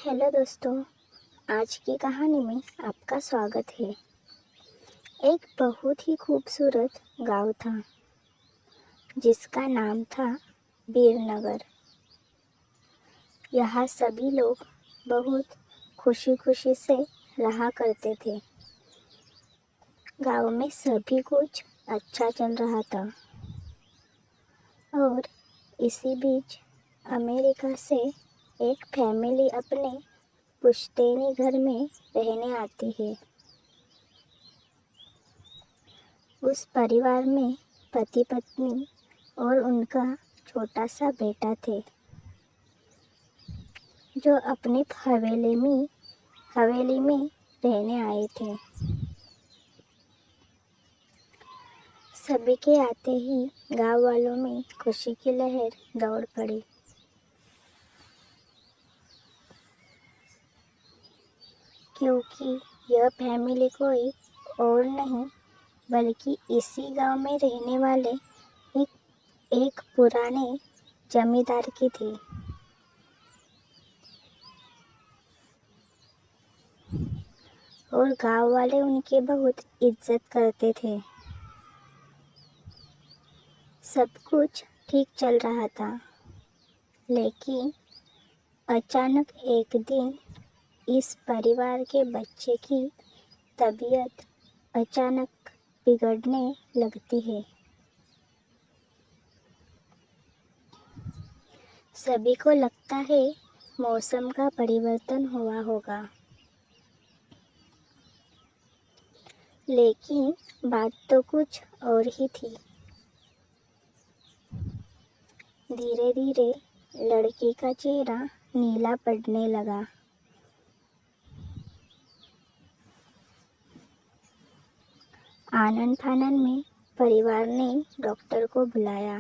Hello दोस्तों, आज की कहानी में आपका स्वागत है। एक बहुत ही खूबसूरत गांव था जिसका नाम था बीरनगर। यहाँ सभी लोग बहुत खुशी खुशी से रहा करते थे। गांव में सभी कुछ अच्छा चल रहा था और इसी बीच अमेरिका से एक फैमिली अपने पुश्तैनी घर में रहने आती है। उस परिवार में पति पत्नी और उनका छोटा सा बेटा थे जो अपनी हवेली में रहने आए थे। सभी के आते ही गांव वालों में खुशी की लहर दौड़ पड़ी, क्योंकि यह फैमिली कोई और नहीं बल्कि इसी गांव में रहने वाले एक पुराने जमींदार की थी। और गांव वाले उनकी बहुत इज्जत करते थे। सब कुछ ठीक चल रहा था, लेकिन अचानक एक दिन इस परिवार के बच्चे की तबीयत अचानक बिगड़ने लगती है। सभी को लगता है मौसम का परिवर्तन हुआ होगा, लेकिन बात तो कुछ और ही थी। धीरे धीरे लड़की का चेहरा नीला पड़ने लगा। आनन फानन में परिवार ने डॉक्टर को बुलाया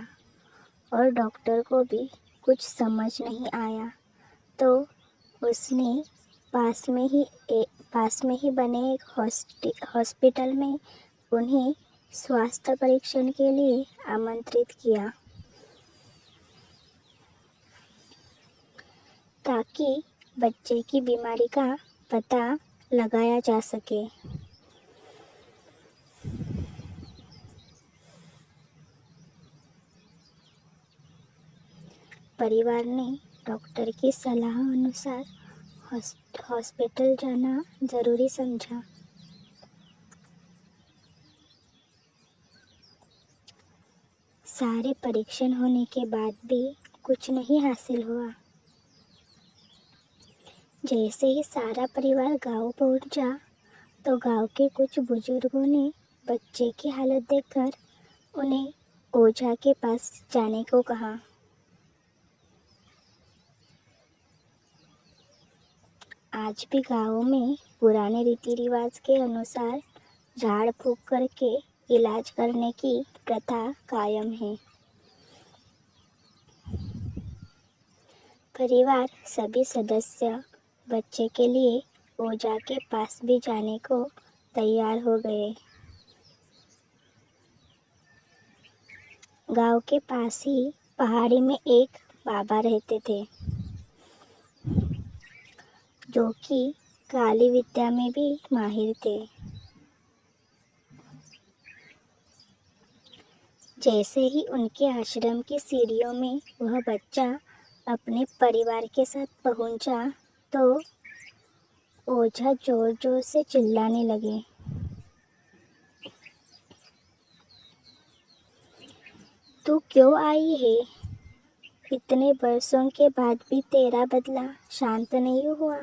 और डॉक्टर को भी कुछ समझ नहीं आया, तो उसने पास में ही बने एक हॉस्पिटल में उन्हें स्वास्थ्य परीक्षण के लिए आमंत्रित किया, ताकि बच्चे की बीमारी का पता लगाया जा सके। परिवार ने डॉक्टर की सलाह अनुसार हॉस्पिटल जाना जरूरी समझा। सारे परीक्षण होने के बाद भी कुछ नहीं हासिल हुआ। जैसे ही सारा परिवार गांव पहुंचा, तो गांव के कुछ बुजुर्गों ने बच्चे की हालत देखकर उन्हें ओझा के पास जाने को कहा। आज भी गांव में पुराने रीति रिवाज के अनुसार झाड़ फूंक करके इलाज करने की प्रथा कायम है। परिवार सभी सदस्य बच्चे के लिए ओझा के पास भी जाने को तैयार हो गए। गांव के पास ही पहाड़ी में एक बाबा रहते थे, जो कि काली विद्या में भी माहिर थे। जैसे ही उनके आश्रम की सीढ़ियों में वह बच्चा अपने परिवार के साथ पहुंचा, तो ओझा जोर जोर से चिल्लाने लगे। तू क्यों आई है? इतने बरसों के बाद भी तेरा बदला शांत नहीं हुआ।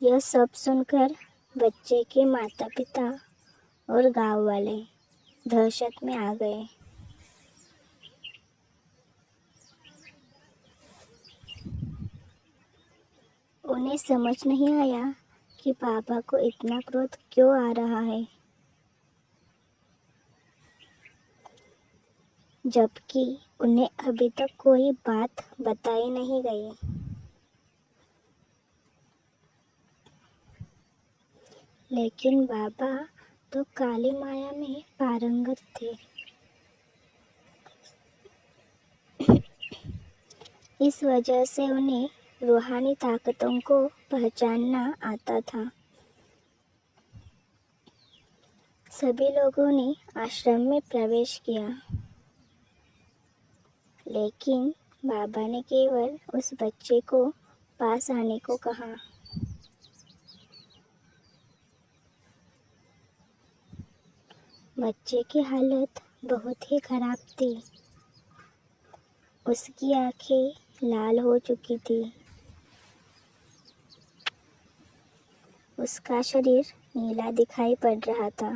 यह सब सुनकर बच्चे के माता पिता और गांव वाले दहशत में आ गए। उन्हें समझ नहीं आया कि बाबा को इतना क्रोध क्यों आ रहा है, जबकि उन्हें अभी तक कोई बात बताई नहीं गई। लेकिन बाबा तो काली माया में पारंगत थे। इस वजह से उन्हें रूहानी ताकतों को पहचानना आता था। सभी लोगों ने आश्रम में प्रवेश किया, लेकिन बाबा ने केवल उस बच्चे को पास आने को कहा। बच्चे की हालत बहुत ही खराब थी। उसकी आंखें लाल हो चुकी थी। उसका शरीर नीला दिखाई पड़ रहा था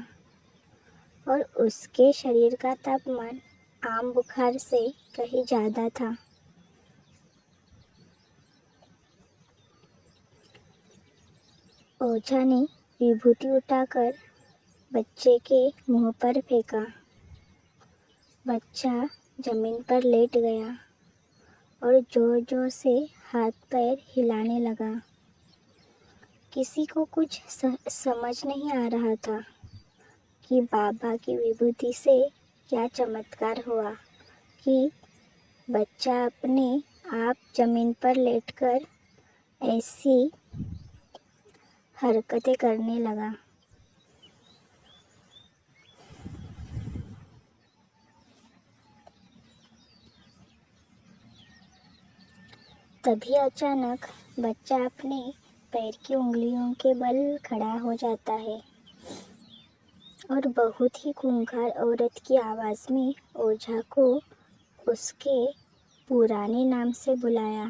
और उसके शरीर का तापमान आम बुखार से कहीं ज़्यादा था। ओझा ने विभूति उठाकर बच्चे के मुंह पर फेंका। बच्चा जमीन पर लेट गया और जोर जोर से हाथ पैर हिलाने लगा। किसी को कुछ समझ नहीं आ रहा था कि बाबा की विभूति से क्या चमत्कार हुआ कि बच्चा अपने आप जमीन पर लेटकर ऐसी हरकतें करने लगा। तभी अचानक बच्चा अपने पैर की उंगलियों के बल खड़ा हो जाता है और बहुत ही खूंखार औरत की आवाज़ में ओझा को उसके पुराने नाम से बुलाया।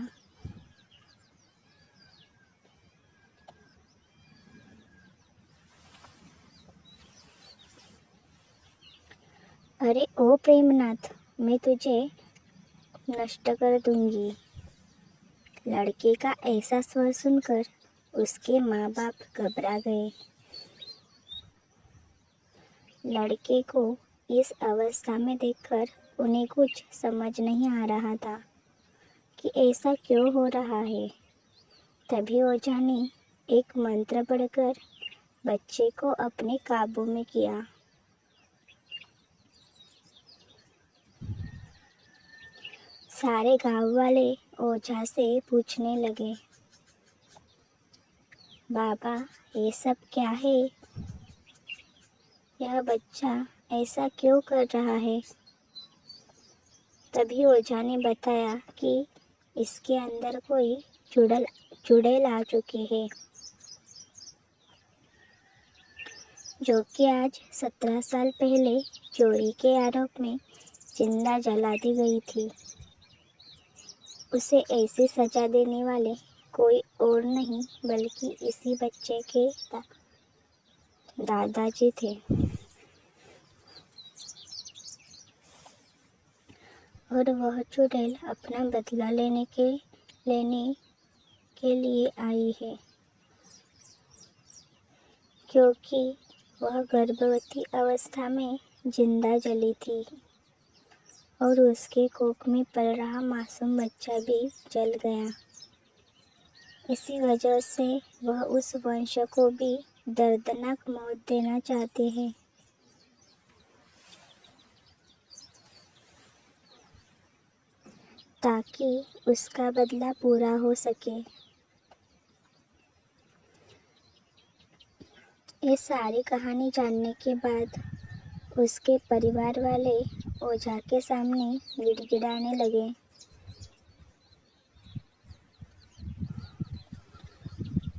अरे ओ प्रेमनाथ, मैं तुझे नष्ट कर दूंगी। लड़के का ऐसा स्वर सुनकर उसके माँ बाप घबरा गए। लड़के को इस अवस्था में देखकर उन्हें कुछ समझ नहीं आ रहा था कि ऐसा क्यों हो रहा है। तभी ओझा ने एक मंत्र पढ़कर बच्चे को अपने काबू में किया। सारे गांव वाले ओझा से पूछने लगे, बाबा ये सब क्या है? यह बच्चा ऐसा क्यों कर रहा है? तभी ओझा ने बताया कि इसके अंदर कोई चुड़ैल आ चुकी है, जो कि आज 17 साल पहले चोरी के आरोप में जिंदा जला दी गई थी। उसे ऐसी सजा देने वाले कोई और नहीं बल्कि इसी बच्चे के दादाजी थे। और वह चुड़ैल अपना बदला लेने के लिए आई है, क्योंकि वह गर्भवती अवस्था में जिंदा जली थी और उसके कोख में पल रहा मासूम बच्चा भी जल गया। इसी वजह से वह उस वंश को भी दर्दनाक मौत देना चाहते हैं। ताकि उसका बदला पूरा हो सके। ये सारी कहानी जानने के बाद उसके परिवार वाले ओझा के सामने गिड़गिड़ाने लगे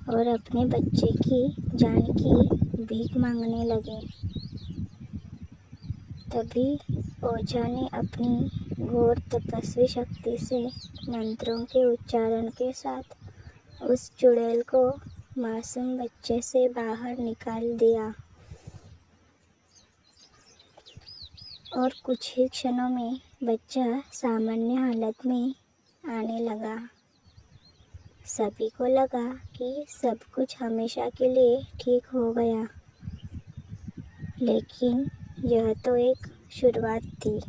और अपने बच्चे की जान की भीख मांगने लगे। तभी ओझा ने अपनी घोर तपस्वी शक्ति से मंत्रों के उच्चारण के साथ उस चुड़ैल को मासूम बच्चे से बाहर निकाल दिया और कुछ ही क्षणों में बच्चा सामान्य हालत में आने लगा। सभी को लगा कि सब कुछ हमेशा के लिए ठीक हो गया, लेकिन यह तो एक शुरुआत थी।